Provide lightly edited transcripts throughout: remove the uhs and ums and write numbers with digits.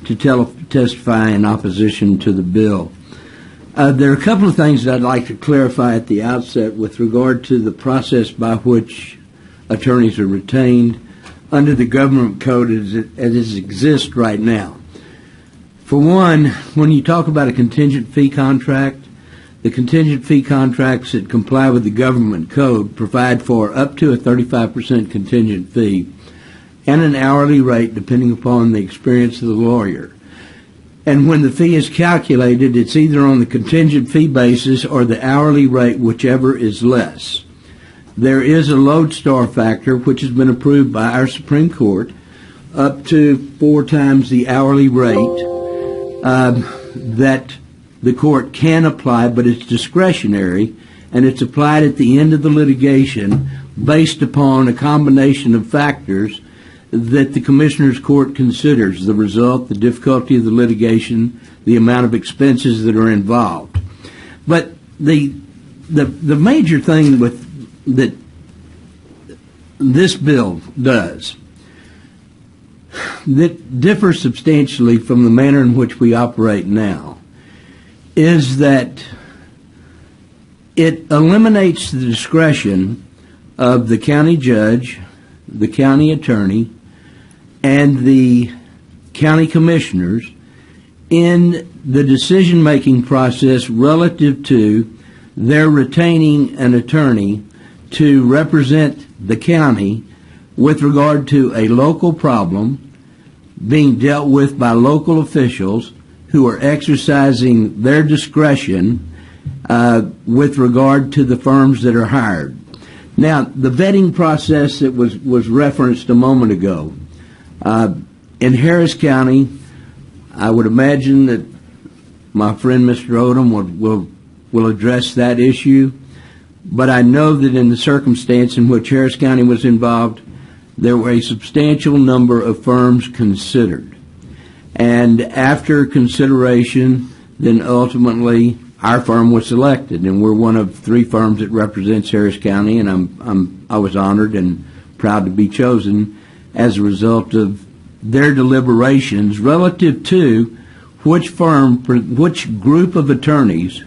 to testify in opposition to the bill. There are a couple of things that I'd like to clarify at the outset with regard to the process by which attorneys are retained under the government code as it exists right now. For one, when you talk about a contingent fee contract, the contingent fee contracts that comply with the government code provide for up to a 35% contingent fee and an hourly rate depending upon the experience of the lawyer. And when the fee is calculated, it's either on the contingent fee basis or the hourly rate, whichever is less. There is a lodestar factor, which has been approved by our Supreme Court, up to 4 times the hourly rate that the court can apply, but it's discretionary, and it's applied at the end of the litigation based upon a combination of factors that the Commissioner's Court considers: the result, the difficulty of the litigation, the amount of expenses that are involved. But the major thing that this bill does that differs substantially from the manner in which we operate now is that it eliminates the discretion of the county judge, the county attorney, and the county commissioners in the decision-making process relative to their retaining an attorney to represent the county with regard to a local problem being dealt with by local officials who are exercising their discretion with regard to the firms that are hired. Now, the vetting process that was referenced a moment ago, in Harris County, I would imagine that my friend Mr. Odom will address that issue, but I know that in the circumstance in which Harris County was involved, there were a substantial number of firms considered. And after consideration, then ultimately our firm was selected, and we're one of 3 firms that represents Harris County, and I was honored and proud to be chosen as a result of their deliberations relative to which group of attorneys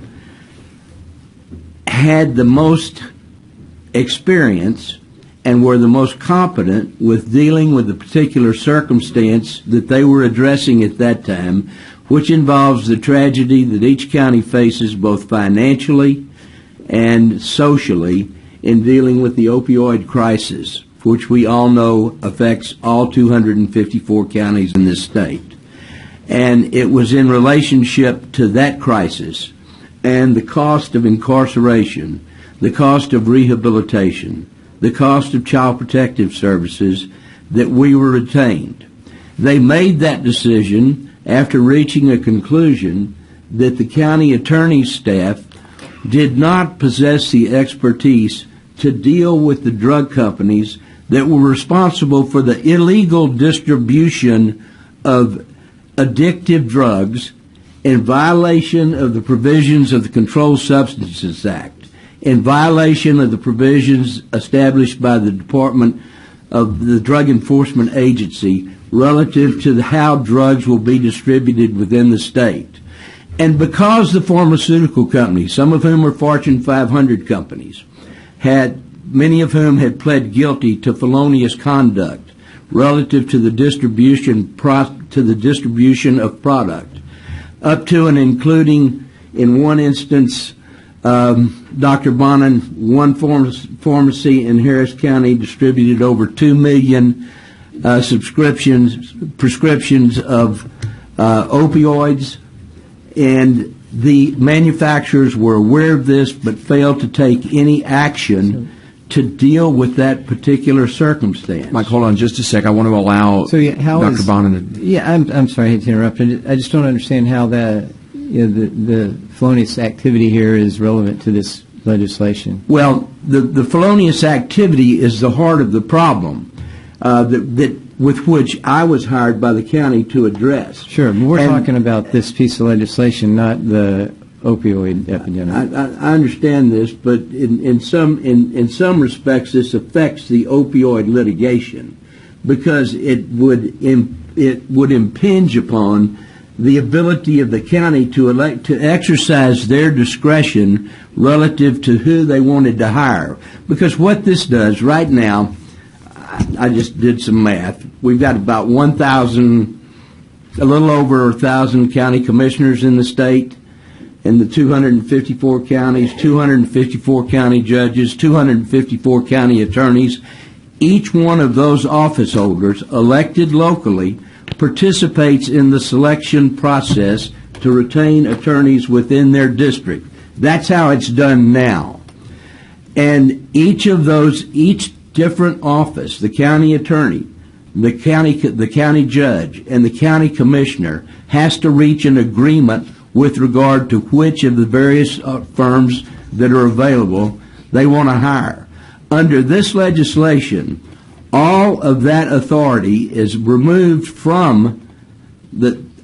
had the most experience and were the most competent with dealing with the particular circumstance that they were addressing at that time, which involves the tragedy that each county faces both financially and socially in dealing with the opioid crisis, which we all know affects all 254 counties in this state. And it was in relationship to that crisis and the cost of incarceration, the cost of rehabilitation, the cost of child protective services that we were retained. They made that decision after reaching a conclusion that the county attorney's staff did not possess the expertise to deal with the drug companies that were responsible for the illegal distribution of addictive drugs in violation of the provisions of the Controlled Substances Act, in violation of the provisions established by the Department of the Drug Enforcement Agency relative to how drugs will be distributed within the state. And because the pharmaceutical companies, some of whom were Fortune 500 companies, many of whom had pled guilty to felonious conduct relative to the distribution of product, up to and including, in one instance, Dr. Bonin, one pharmacy in Harris County distributed over 2 million prescriptions of opioids, and the manufacturers were aware of this but failed to take any action to deal with that particular circumstance. Mike, hold on just a sec. I want to allow Dr. Bonin to... Yeah, I'm sorry, I hate to interrupt. I just don't understand how the felonious activity here is relevant to this legislation. Well, the felonious activity is the heart of the problem with which I was hired by the county to address. Sure, but we're talking about this piece of legislation, not the opioid epidemic. I understand this, but in some respects this affects the opioid litigation because it would it would impinge upon the ability of the county to exercise their discretion relative to who they wanted to hire. Because what this does right now, I just did some math. We've got about a little over 1,000 county commissioners in the state, in the 254 counties, 254 county judges, 254 county attorneys. Each one of those office holders, elected locally, participates in the selection process to retain attorneys within their district. That's how it's done now. And each different office, the county attorney, the county judge, and the county commissioner, has to reach an agreement with regard to which of the various firms that are available they want to hire. Under this legislation, all of that authority is removed from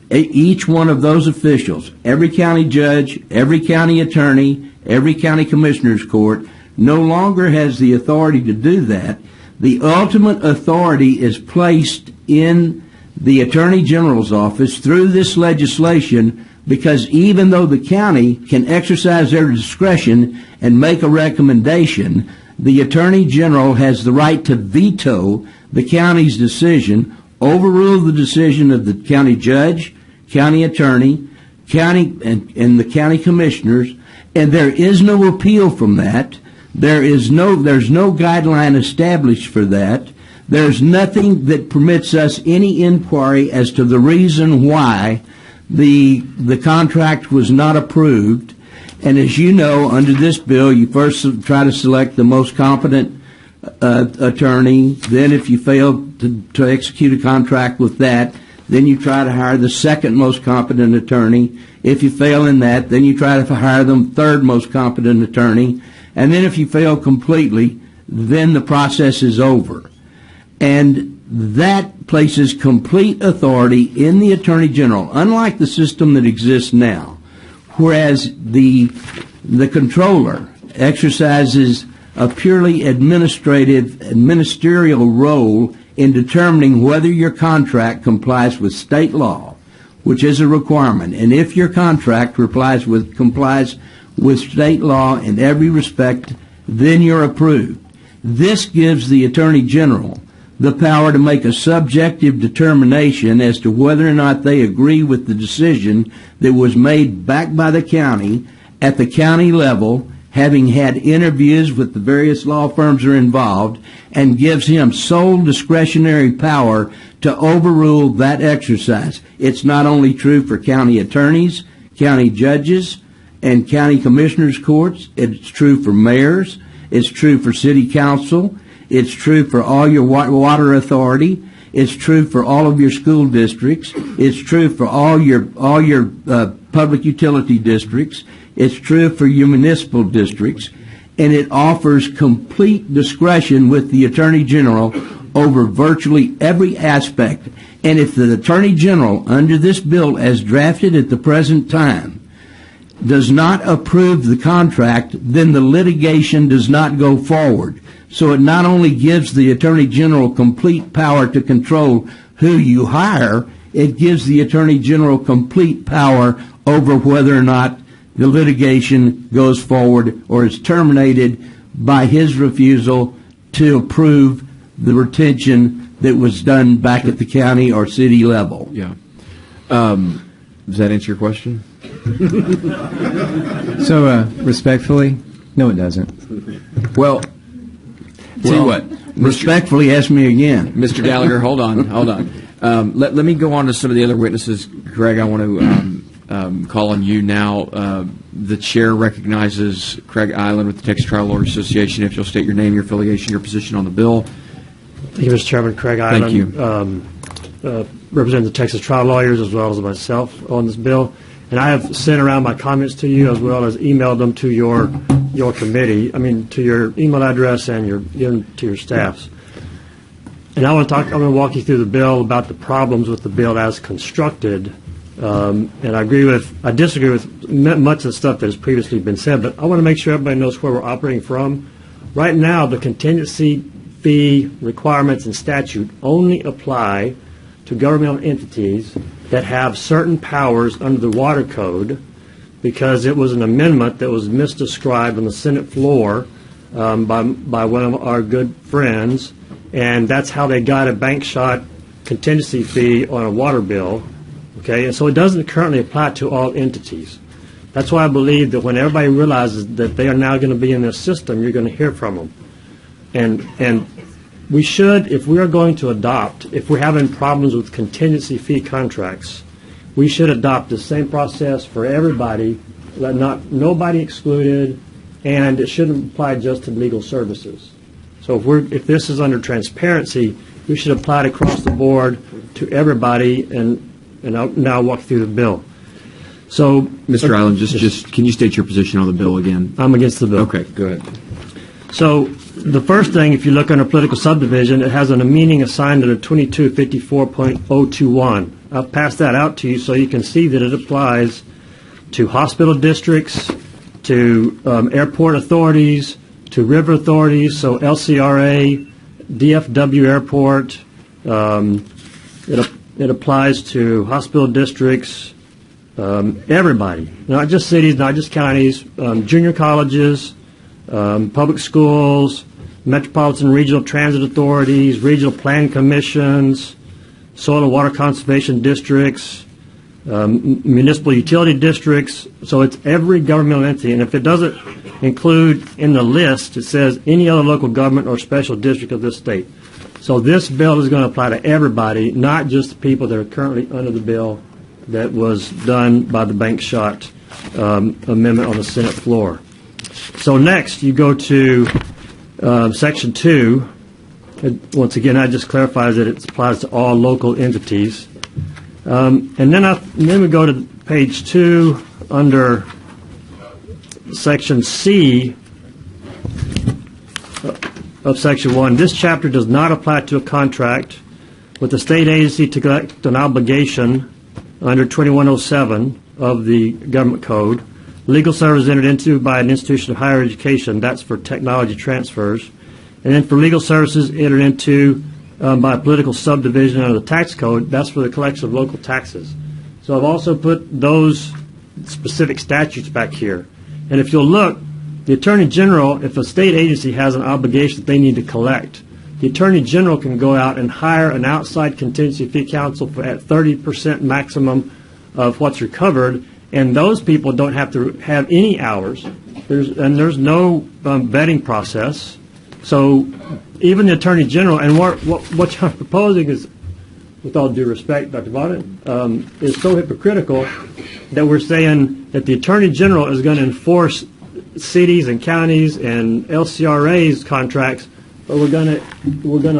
each one of those officials. Every county judge, every county attorney, every county commissioner's court no longer has the authority to do that. The ultimate authority is placed in the Attorney General's office through this legislation, because even though the county can exercise their discretion and make a recommendation, the Attorney General has the right to veto the county's decision, overrule the decision of the county judge, county attorney, and the county commissioners, and there is no appeal from that. There's no guideline established for that. There's nothing that permits us any inquiry as to the reason why the contract was not approved. And as you know, under this bill, you first try to select the most competent attorney. Then if you fail to execute a contract with that, then you try to hire the second most competent attorney. If you fail in that, then you try to hire the third most competent attorney. And then if you fail completely, then the process is over. And that places complete authority in the Attorney General, unlike the system that exists now, whereas the controller exercises a purely administrative and ministerial role in determining whether your contract complies with state law, which is a requirement. And if your contract complies with state law in every respect, then you're approved. This gives the Attorney General the power to make a subjective determination as to whether or not they agree with the decision that was made back by the county at the county level, having had interviews with the various law firms that are involved, and gives him sole discretionary power to overrule that exercise. It's not only true for county attorneys, county judges, and county commissioners' courts. It's true for mayors. It's true for city council. It's true for all your water authority. It's true for all of your school districts. It's true for all your public utility districts. It's true for your municipal districts. And it offers complete discretion with the Attorney General over virtually every aspect. And if the Attorney General, under this bill as drafted at the present time, does not approve the contract, then the litigation does not go forward. So it not only gives the Attorney General complete power to control who you hire, it gives the Attorney General complete power over whether or not the litigation goes forward or is terminated by his refusal to approve the retention that was done back at the county or city level. Yeah. Does that answer your question? So, respectfully, no, it doesn't. Well, tell you what. Respectfully, ask me again. Mr. Gallagher, hold on. Let me go on to some of the other witnesses. Greg, I want to call on you now. The chair recognizes Craig Eiland with the Texas Trial Lawyers Association. If you'll state your name, your affiliation, your position on the bill. Thank you, Mr. Chairman. Craig Eiland. Thank you. Represent the Texas Trial Lawyers as well as myself on this bill. And I have sent around my comments to you as well as emailed them to your committee, to your email address and to your staffs. And I'm going to walk you through the bill about the problems with the bill as constructed. And I disagree with much of the stuff that has previously been said, but I want to make sure everybody knows where we're operating from. Right now, the contingency fee requirements and statute only apply to governmental entities that have certain powers under the Water Code, because it was an amendment that was misdescribed on the Senate floor by one of our good friends, and that's how they got a bank shot contingency fee on a water bill. Okay, and so it doesn't currently apply to all entities. That's why I believe that when everybody realizes that they are now going to be in this system, you're going to hear from them. And we should, if we are going to adopt, if we're having problems with contingency fee contracts, we should adopt the same process for everybody, nobody excluded, and it shouldn't apply just to legal services. So if this is under transparency, we should apply it across the board to everybody, and I'll now walk through the bill. So, Mr. Eiland, just can you state your position on the bill again? I'm against the bill. Okay, go ahead. So the first thing, if you look under political subdivision, it has a meaning assigned under 2254.021. I'll pass that out to you so you can see that it applies to hospital districts, to airport authorities, to river authorities, so LCRA, DFW Airport. It applies to hospital districts, everybody, not just cities, not just counties, junior colleges, public schools, metropolitan regional transit authorities, regional plan commissions, soil and water conservation districts, municipal utility districts. So it's every governmental entity. And if it doesn't include in the list, it says any other local government or special district of this state. So this bill is going to apply to everybody, not just the people that are currently under the bill that was done by the bank shot amendment on the Senate floor. So next, you go to Section 2. Once again, I just clarifies that it applies to all local entities. And then we go to page 2 under Section C of Section 1. This chapter does not apply to a contract with the state agency to collect an obligation under 2107 of the Government Code. Legal service entered into by an institution of higher education, that's for technology transfers. And then for legal services entered into by a political subdivision under the tax code, that's for the collection of local taxes. So I've also put those specific statutes back here. And if you'll look, the Attorney General, if a state agency has an obligation that they need to collect, the Attorney General can go out and hire an outside contingency fee counsel at 30% maximum of what's recovered, and those people don't have to have any hours. There's no vetting process. So even the Attorney General, and what you're proposing is, with all due respect, Dr. Bonnet, is so hypocritical that we're saying that the Attorney General is going to enforce cities and counties and LCRA's contracts, but we're going to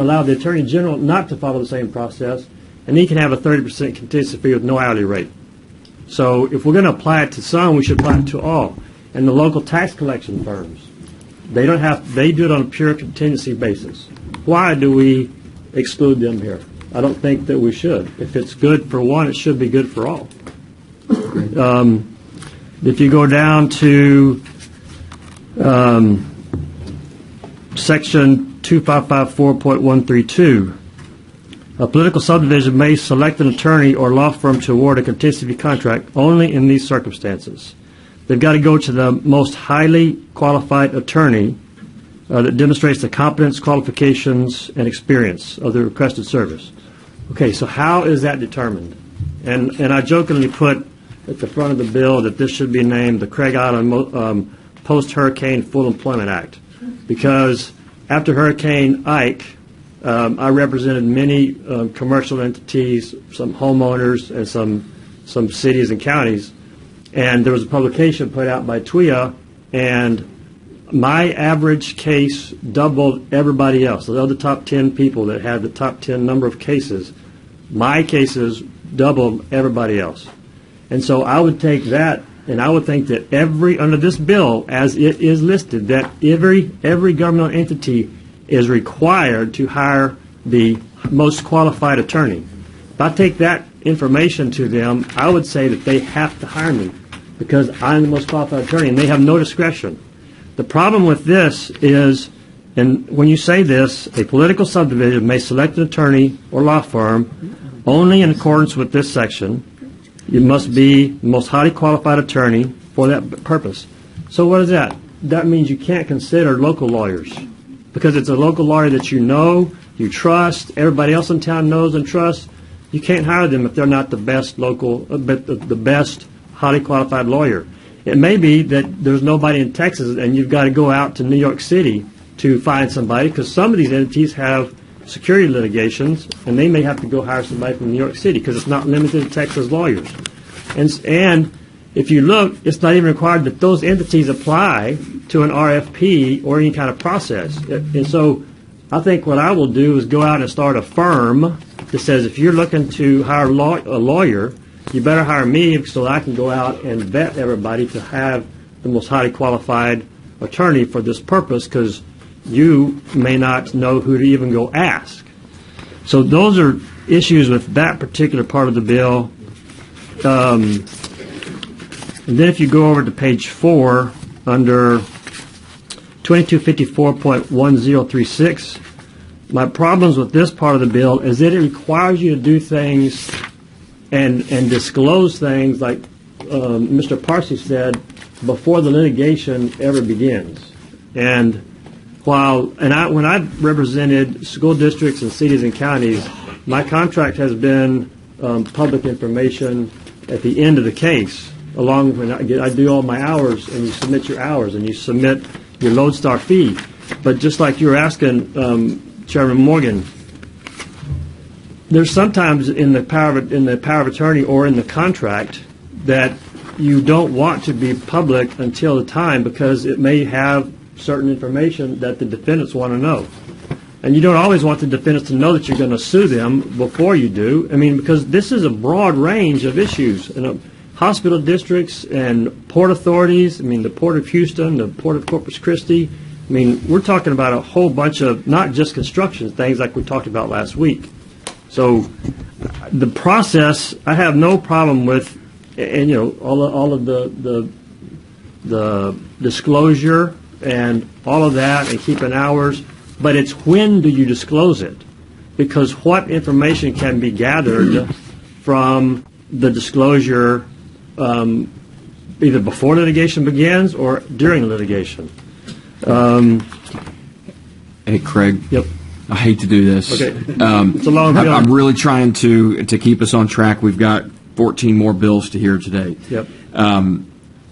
allow the Attorney General not to follow the same process, and he can have a 30% contingency fee with no hourly rate. So if we're going to apply it to some, we should apply it to all. And the local tax collection firms, they do it on a pure contingency basis. Why do we exclude them here? I don't think that we should. If it's good for one, it should be good for all. If you go down to Section 2554.132, a political subdivision may select an attorney or law firm to award a contingency fee contract only in these circumstances. They've got to go to the most highly qualified attorney that demonstrates the competence, qualifications, and experience of the requested service. Okay, so how is that determined? And I jokingly put at the front of the bill that this should be named the Craig Eiland Post-Hurricane Full Employment Act, because after Hurricane Ike, I represented many commercial entities, some homeowners, and some cities and counties. And there was a publication put out by TWIA, and my average case doubled everybody else. The other top 10 people that had the top 10 number of cases, my cases doubled everybody else. And so I would take that, and I would think that under this bill, as it is listed, that every governmental entity is required to hire the most qualified attorney. If I take that information to them, I would say that they have to hire me because I'm the most qualified attorney, and they have no discretion. The problem with this is, and when you say this, a political subdivision may select an attorney or law firm only in accordance with this section. You must be the most highly qualified attorney for that purpose. So what is that? That means you can't consider local lawyers, because it's a local lawyer that you know, you trust, everybody else in town knows and trusts. You can't hire them if they're not the best the best highly qualified lawyer. It may be that there's nobody in Texas and you've got to go out to New York City to find somebody, because some of these entities have security litigations and they may have to go hire somebody from New York City because it's not limited to Texas lawyers. And if you look, it's not even required that those entities apply to an RFP or any kind of process. And so I think what I will do is go out and start a firm that says, if you're looking to hire a lawyer, you better hire me so that I can go out and vet everybody to have the most highly qualified attorney for this purpose, because you may not know who to even go ask. So those are issues with that particular part of the bill. And then if you go over to page 4, under 2254.1036, my problems with this part of the bill is that it requires you to do things and disclose things like Mr. Parsi said before the litigation ever begins. And when I've represented school districts and cities and counties, my contract has been public information at the end of the case, along when I do all my hours, and you submit your hours and you submit your lodestar fee. But just like you were asking, Chairman Morgan, there's sometimes in the power of attorney or in the contract that you don't want to be public until the time, because it may have certain information that the defendants want to know. And you don't always want the defendants to know that you're going to sue them before you do. I mean, because this is a broad range of issues. Hospital districts and port authorities, I mean, the Port of Houston, the Port of Corpus Christi. I mean, we're talking about a whole bunch of not just construction things like we talked about last week. So the process, I have no problem with, and all of the disclosure and all of that and keeping hours, but it's when do you disclose it? Because what information can be gathered from the disclosure either before litigation begins or during litigation? Hey, Craig. Yep. I hate to do this. Okay. It's a long bill. I'm really trying to keep us on track. We've got 14 more bills to hear today. Yep.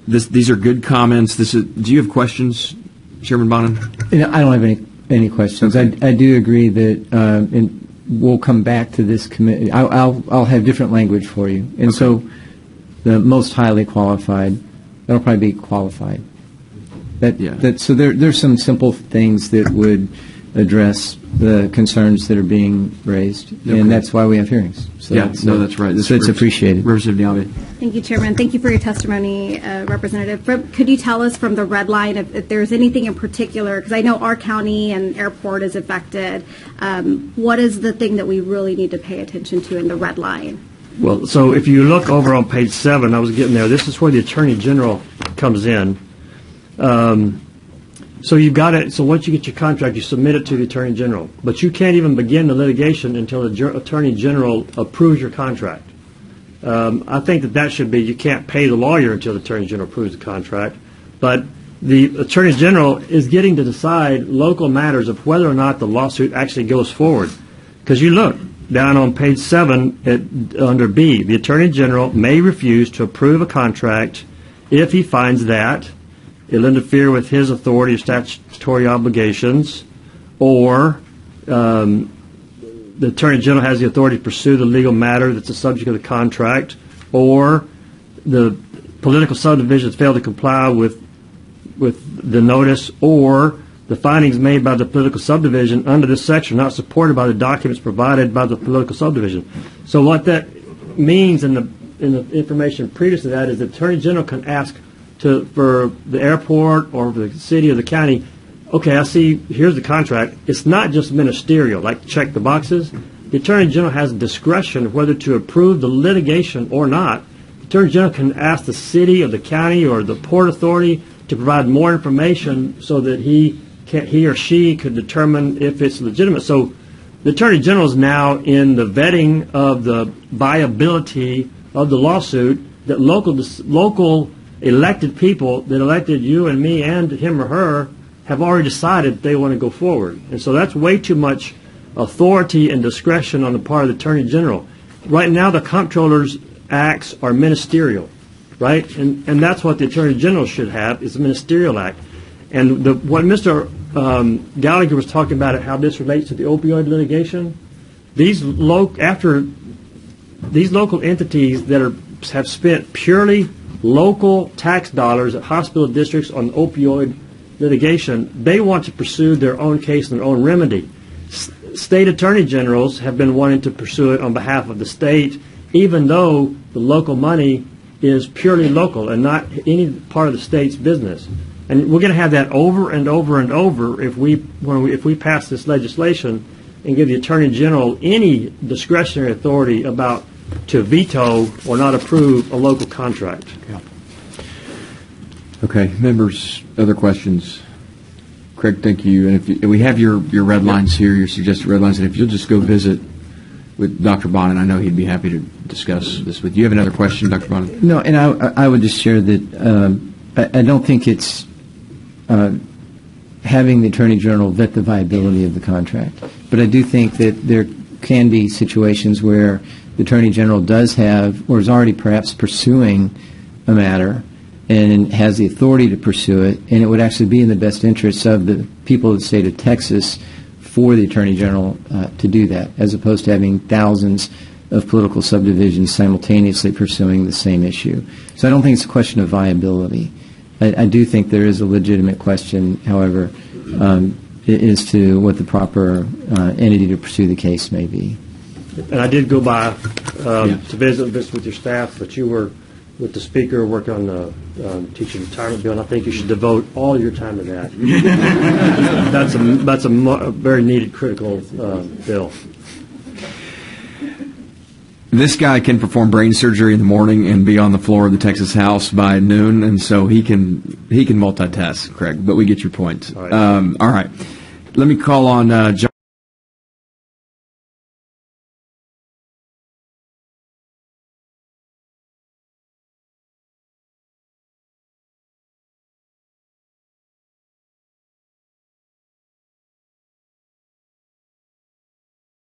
These are good comments. Do you have questions, Chairman Bonin? I don't have any questions. Okay. I do agree that and we'll come back to this committee. I'll have different language for you. And okay. So the most highly qualified, that'll probably be qualified. So there's some simple things that would address the concerns that are being raised, okay. And that's why we have hearings. So, that's right. So it's appreciated. Representative Diaby. Thank you, Chairman. Thank you for your testimony, Representative. Could you tell us from the red line if there's anything in particular, because I know our county and airport is affected, what is the thing that we really need to pay attention to in the red line? Well, so if you look over on page 7, I was getting there, this is where the Attorney General comes in. So you've got it. So once you get your contract, you submit it to the Attorney General. But you can't even begin the litigation until the Attorney General approves your contract. I think that should be, you can't pay the lawyer until the Attorney General approves the contract. But the Attorney General is getting to decide local matters of whether or not the lawsuit actually goes forward. Because you look down on page 7 under B, the Attorney General may refuse to approve a contract if he finds that it'll interfere with his authority or statutory obligations, or the Attorney General has the authority to pursue the legal matter that's the subject of the contract, or the political subdivisions fail to comply with the notice, or the findings made by the political subdivision under this section are not supported by the documents provided by the political subdivision. So what that means in the information previous to that is the Attorney General can ask for the airport or the city or the county, okay, I see, here's the contract. It's not just ministerial, like check the boxes. The Attorney General has discretion whether to approve the litigation or not. The Attorney General can ask the city or the county or the Port Authority to provide more information so that he or she could determine if it's legitimate. So the Attorney General is now in the vetting of the viability of the lawsuit that local elected people that elected you and me and him or her have already decided they want to go forward. And so that's way too much authority and discretion on the part of the Attorney General. Right now, the Comptroller's acts are ministerial, right? And that's what the Attorney General should have, is a ministerial act. And what Mr. Gallagher was talking about, how this relates to the opioid litigation, these local entities that have spent purely local tax dollars at hospital districts on opioid litigation, they want to pursue their own case and their own remedy. State attorney generals have been wanting to pursue it on behalf of the state, even though the local money is purely local and not any part of the state's business. And we're going to have that over and over and over if we pass this legislation and give the Attorney General any discretionary authority to veto or not approve a local contract. Yeah. Okay, members, other questions? Craig, thank you. And if we have your red lines here, your suggested red lines, and if you'll just go visit with Dr. Bonin, I know he'd be happy to discuss this with you. You have another question, Dr. Bonin? No, and I would just share that I don't think it's having the Attorney General vet the viability of the contract. But I do think that there can be situations where the Attorney General does have, or is already perhaps pursuing a matter and has the authority to pursue it, and it would actually be in the best interests of the people of the state of Texas for the Attorney General to do that, as opposed to having thousands of political subdivisions simultaneously pursuing the same issue. So I don't think it's a question of viability. I do think there is a legitimate question, however, as to what the proper entity to pursue the case may be. And I did go by to visit with your staff, but you were with the speaker working on the teacher retirement bill, and I think you should devote all your time to that. That's a very needed, critical bill. This guy can perform brain surgery in the morning and be on the floor of the Texas House by noon, and so he can multitask, Craig. But we get your point. All right. All right. Let me call on John.